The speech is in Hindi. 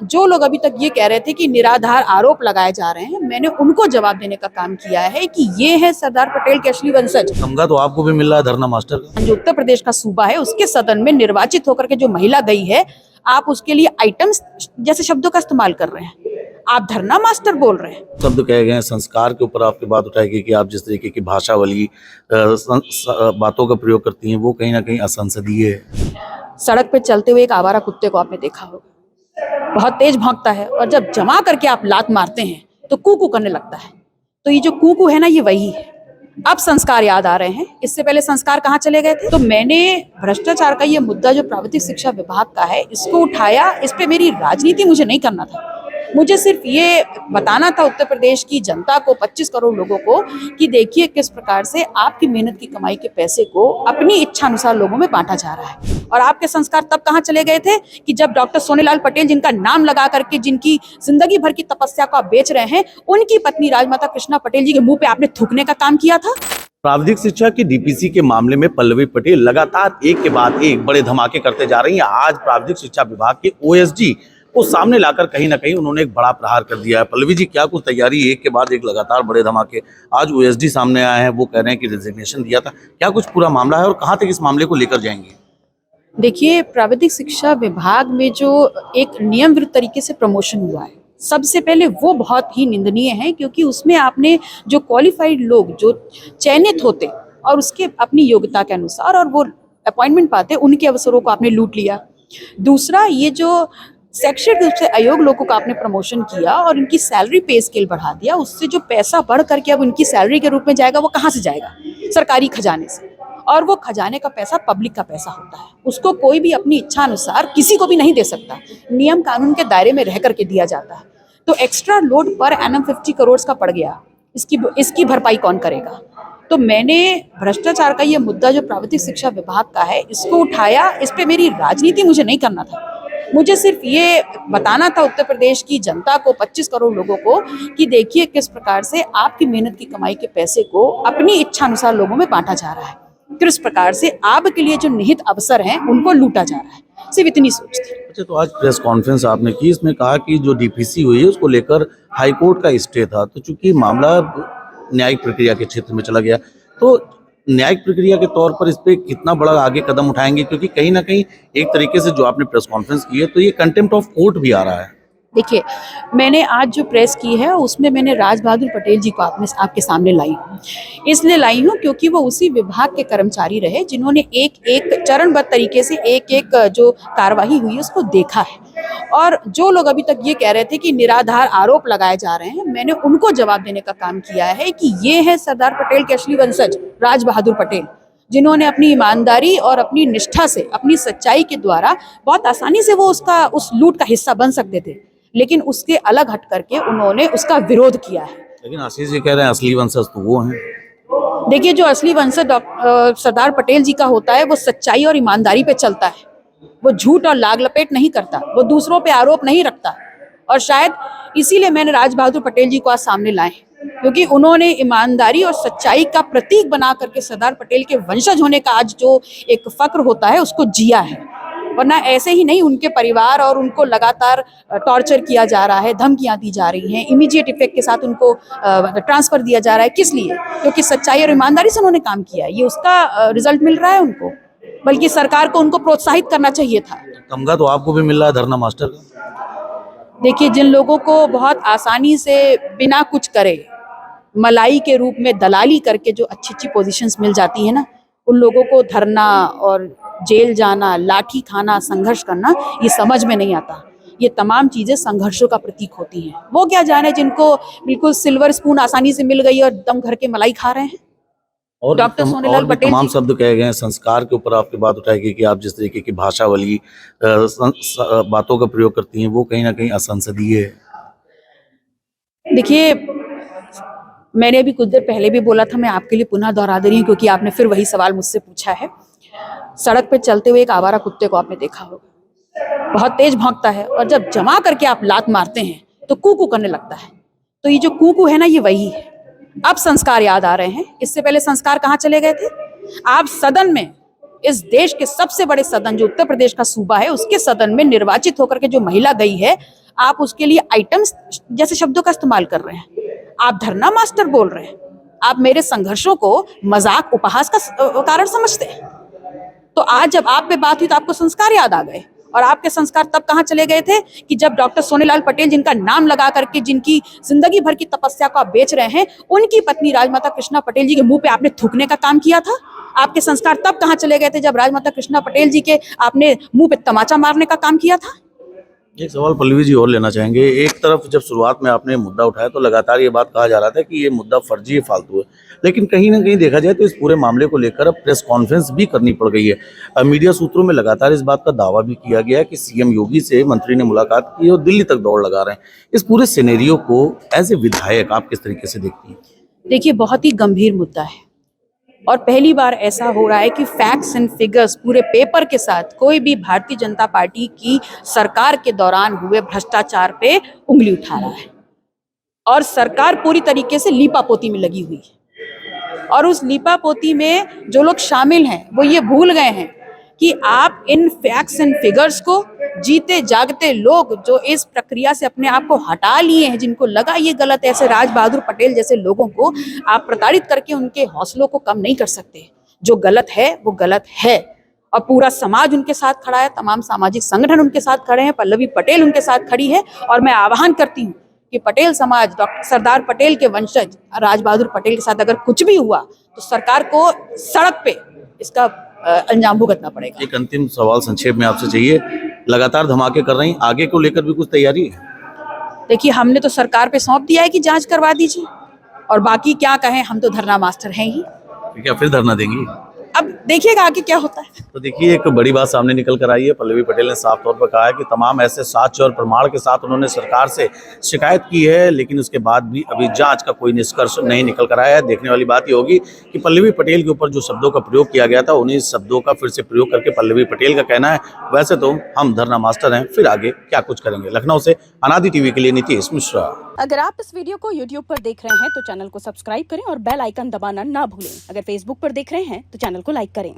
जो लोग अभी तक ये कह रहे थे कि निराधार आरोप लगाए जा रहे हैं, मैंने उनको जवाब देने का काम किया है कि ये है सरदार पटेल के असली वंशज। तमगा तो आपको भी मिल रहा है धरना मास्टर का। जो उत्तर प्रदेश का सूबा है उसके सदन में निर्वाचित होकर के जो महिला गई है, आप उसके लिए आइटम्स जैसे शब्दों का इस्तेमाल कर रहे हैं, आप धरना मास्टर बोल रहे हैं। शब्द कहे गए हैं, संस्कार के ऊपर आपकी बात उठाएगी कि आप जिस तरीके की भाषावली बातों का प्रयोग करती हैं वो कहीं ना कहीं असंसदीय है। सड़क पे चलते हुए एक आवारा कुत्ते को आपने देखा होगा, बहुत तेज भौंकता है और जब जमा करके आप लात मारते हैं तो कू करने लगता है। तो ये जो कू है ना, ये वही है। अब संस्कार याद आ रहे हैं, इससे पहले संस्कार कहाँ चले गए थे? तो मैंने भ्रष्टाचार का ये मुद्दा जो प्राविधिक शिक्षा विभाग का है, इसको उठाया। इस पे मेरी राजनीति मुझे नहीं करना था, मुझे सिर्फ ये बताना था उत्तर प्रदेश की जनता को, 25 करोड़ लोगों को, कि देखिए किस प्रकार से आपकी मेहनत की कमाई के पैसे को अपनी इच्छा अनुसार लोगों में बांटा जा रहा है। और आपके संस्कार तब कहाँ चले गए थे कि जब डॉक्टर सोनेलाल पटेल, जिनका नाम लगा करके जिनकी जिंदगी भर की तपस्या को आप बेच रहे हैं, उनकी पत्नी राजमाता कृष्णा पटेल जी के मुंह पे आपने थूकने का काम किया था। प्राविधिक शिक्षा की डीपीसी के मामले में पल्लवी पटेल लगातार एक के बाद एक बड़े धमाके करते जा रही हैं। आज प्राविधिक शिक्षा विभाग के ओएसडी को सामने लाकर कहीं ना कहीं उन्होंने एक बड़ा प्रहार कर दिया है। पल्लवी जी, क्या कुछ तैयारी, एक के बाद एक लगातार बड़े धमाके, आज ओएसडी सामने आए हैं, वो कह रहे हैं कि रिजिग्नेशन दिया था, क्या कुछ पूरा मामला है और कहां तक इस मामले को लेकर जाएंगे? देखिए, प्राविधिक शिक्षा विभाग में जो एक नियम विरुद्ध तरीके से प्रमोशन हुआ है, सबसे पहले वो बहुत ही निंदनीय है, क्योंकि उसमें आपने जो क्वालिफाइड लोग जो चयनित होते और उसके अपनी योग्यता के अनुसार और वो अपॉइंटमेंट पाते, उनके अवसरों को आपने लूट लिया। दूसरा, ये जो शैक्षणिक रूप से अयोग्य लोगों का आपने प्रमोशन किया और उनकी सैलरी पे स्केल बढ़ा दिया, उससे जो पैसा बढ़ करके अब उनकी सैलरी के रूप में जाएगा, वो कहाँ से जाएगा? सरकारी खजाने से। और वो खजाने का पैसा पब्लिक का पैसा होता है, उसको कोई भी अपनी इच्छा अनुसार किसी को भी नहीं दे सकता, नियम कानून के दायरे में रह करके दिया जाता है। तो extra load per annum 50 crore का पड़ गया, इसकी भरपाई कौन करेगा? तो मैंने भ्रष्टाचार का ये मुद्दा जो प्राविधिक शिक्षा विभाग का है, इसको उठाया। इस पे मेरी राजनीति मुझे नहीं करना था, मुझे सिर्फ ये बताना था उत्तर प्रदेश की जनता को, 25 करोड़ लोगों को, कि देखिए किस प्रकार से आपकी मेहनत की कमाई के पैसे को अपनी इच्छा अनुसार लोगों में बांटा जा रहा है, किस प्रकार से आपके लिए जो निहित अवसर हैं उनको लूटा जा रहा है। सिर्फ इतनी सोच थी। अच्छा, तो आज प्रेस कॉन्फ्रेंस आपने की, इसमें कहा कि जो डीपीसी हुई है उसको लेकर हाईकोर्ट का स्टे था, तो चूंकि मामला न्यायिक प्रक्रिया के क्षेत्र में चला गया, तो न्यायिक प्रक्रिया के तौर पर इस पे कितना बड़ा आगे कदम उठाएंगे? क्योंकि कहीं ना कहीं एक तरीके से जो आपने प्रेस कॉन्फ्रेंस की है, तो ये कंटेम्प्ट ऑफ कोर्ट भी आ रहा है। देखिए, मैंने आज जो प्रेस की है उसमें मैंने राज बहादुर पटेल जी को आपके सामने लाई हूँ। इसलिए लाई हूँ क्योंकि वो उसी विभाग के कर्मचारी रहे जिन्होंने एक एक चरणबद्ध तरीके से एक एक जो कार्यवाही हुई है उसको देखा है। और जो लोग अभी तक ये कह रहे थे कि निराधार आरोप लगाए जा रहे हैं, मैंने उनको जवाब देने का काम किया है कि ये है सरदार पटेल के असली वंशज राज बहादुर पटेल, जिन्होंने अपनी ईमानदारी और अपनी निष्ठा से, अपनी सच्चाई के द्वारा बहुत आसानी से वो उस लूट का हिस्सा बन सकते थे, लेकिन उसके अलग हट करके उन्होंने उसका विरोध किया है। लेकिन आशीष जी कह रहे हैं असली वंशज तो वो हैं। देखिए, जो असली वंशज सरदार पटेल जी का होता है, वो सच्चाई और ईमानदारी पे चलता है, वो झूठ और लाग लपेट नहीं करता, वो दूसरों पे आरोप नहीं रखता। और शायद इसीलिए मैंने राज बहादुर पटेल जी को आज सामने लाए, क्योंकि उन्होंने ईमानदारी और सच्चाई का प्रतीक बना करके सरदार पटेल के वंशज होने का आज जो एक फक्र होता है उसको जिया है। वरना ऐसे ही नहीं, उनके परिवार और उनको लगातार टॉर्चर किया जा रहा है, धमकियां दी जा रही हैं, इमीडिएट इफेक्ट के साथ उनको ट्रांसफर दिया जा रहा है। किस लिए? क्योंकि सच्चाई और ईमानदारी से उन्होंने काम किया है, ये उसका रिजल्ट मिल रहा है उनको। बल्कि सरकार को उनको प्रोत्साहित करना चाहिए था। तमगा तो आपको भी मिल रहा है धरना मास्टर का। देखिए, जिन लोगों को बहुत आसानी से बिना कुछ करे मलाई के रूप में दलाली करके जो अच्छी अच्छी पोजीशंस मिल जाती है ना, उन लोगों को धरना और जेल जाना, लाठी खाना, संघर्ष करना, ये समझ में नहीं आता। ये तमाम चीजें संघर्षों का प्रतीक होती हैं। वो क्या जाने जिनको बिल्कुल सिल्वर स्पून आसानी से मिल गई और दम घर के मलाई खा रहे हैं। और डॉक्टर सोनेलाल पटेल तमाम शब्द कहे गए हैं, संस्कार के ऊपर आपकी बात उठाएगी कि आप जिस तरीके की भाषावली बातों का प्रयोग करती हैं वो कहीं ना कहीं असंसदीय है। देखिए, मैंने अभी कुछ देर पहले भी बोला था, मैं आपके लिए पुनः दोहरा दे रही हूँ क्योंकि आपने फिर वही सवाल मुझसे पूछा है। सड़क पे चलते हुए एक आवारा कुत्ते को आपने देखा होगा, बहुत तेज भौंकता है और जब जमा करके आप लात मारते हैं तो कू करने लगता है। तो ये जो कू है ना, ये वही है। अब संस्कार याद आ रहे हैं, इससे पहले संस्कार कहाँ चले गए थे? आप सदन में, इस देश के सबसे बड़े सदन जो उत्तर प्रदेश का सूबा है, उसके सदन में निर्वाचित होकर के जो महिला गई है, आप उसके लिए आइटम्स जैसे शब्दों का इस्तेमाल कर रहे हैं। आप धरना मास्टर बोल रहे हैं। आप मेरे संघर्षों को मजाक उपहास का कारण समझते हैं। तो आज जब आप पे बात हुई तो आपको संस्कार याद आ गए। और आपके संस्कार तब कहाँ चले गए थे कि जब डॉक्टर सोनेलाल पटेल, जिनका नाम लगा करके जिनकी जिंदगी भर की तपस्या को आप बेच रहे हैं, उनकी पत्नी राजमाता कृष्णा पटेल जी के मुंह पे आपने थूकने का काम किया था। आपके संस्कार तब कहाँ चले गए थे जब राजमाता कृष्णा पटेल जी के आपने मुंह पे तमाचा मारने का काम किया था। एक सवाल पल्लवी जी और लेना चाहेंगे। एक तरफ जब शुरुआत में आपने मुद्दा उठाया तो लगातार ये बात कहा जा रहा था कि ये मुद्दा फर्जी है, फालतू है, लेकिन कहीं ना कहीं देखा जाए तो इस पूरे मामले को लेकर अब प्रेस कॉन्फ्रेंस भी करनी पड़ गई है। मीडिया सूत्रों में लगातार इस बात का दावा भी किया गया है कि सीएम योगी से मंत्री ने मुलाकात की और दिल्ली तक दौड़ लगा रहे हैं। इस पूरे सिनेरियो को एज ए विधायक आप किस तरीके से देखती हैं? देखिए, बहुत ही गंभीर मुद्दा है और पहली बार ऐसा हो रहा है कि फैक्ट्स एंड फिगर्स पूरे पेपर के साथ कोई भी भारतीय जनता पार्टी की सरकार के दौरान हुए भ्रष्टाचार पे उंगली उठा रहा है। और सरकार पूरी तरीके से लीपापोती में लगी हुई है। और उस लीपापोती में जो लोग शामिल हैं वो ये भूल गए हैं कि आप इन फैक्ट्स एंड फिगर्स को, जीते जागते लोग जो इस प्रक्रिया से अपने आप को हटा लिए हैं, जिनको लगा ये गलत है, ऐसे राज बहादुर पटेल जैसे लोगों को आप प्रताड़ित करके उनके हौसलों को कम नहीं कर सकते। जो गलत है वो गलत है और पूरा समाज उनके साथ खड़ा है, तमाम सामाजिक संगठन उनके साथ खड़े हैं, पल्लवी पटेल उनके साथ खड़ी है। और मैं आह्वान करती हूँ कि पटेल समाज, डॉक्टर सरदार पटेल के वंशज राज बहादुर पटेल के साथ अगर कुछ भी हुआ तो सरकार को सड़क पे इसका अंजाम भुगतना पड़ेगा। एक अंतिम सवाल संक्षेप में आपसे चाहिए। लगातार धमाके कर रही, आगे को लेकर भी कुछ तैयारी है? देखिए, हमने तो सरकार पे सौंप दिया है कि जांच करवा दीजिए और बाकी क्या कहें, हम तो धरना मास्टर हैं ही। क्या फिर धरना देंगी? अब देखिएगा आगे क्या होता है। तो देखिए, एक बड़ी बात सामने निकल कर आई है। पल्लवी पटेल ने साफ तौर पर कहा है कि तमाम ऐसे साक्ष्य और प्रमाण के साथ उन्होंने सरकार से शिकायत की है, लेकिन उसके बाद भी अभी जांच का कोई निष्कर्ष नहीं निकल कर आया है। देखने वाली बात ये होगी कि पल्लवी पटेल के ऊपर जो शब्दों का प्रयोग किया गया था, उन्हीं शब्दों का फिर से प्रयोग करके पल्लवी पटेल का कहना है वैसे तो हम धरना मास्टर हैं, फिर आगे क्या कुछ करेंगे। लखनऊ से अनादि टीवी के लिए नीतीश मिश्रा। अगर आप इस वीडियो को YouTube पर देख रहे हैं तो चैनल को सब्सक्राइब करें और बेल आइकन दबाना ना भूलें। अगर Facebook पर देख रहे हैं तो चैनल को लाइक करें।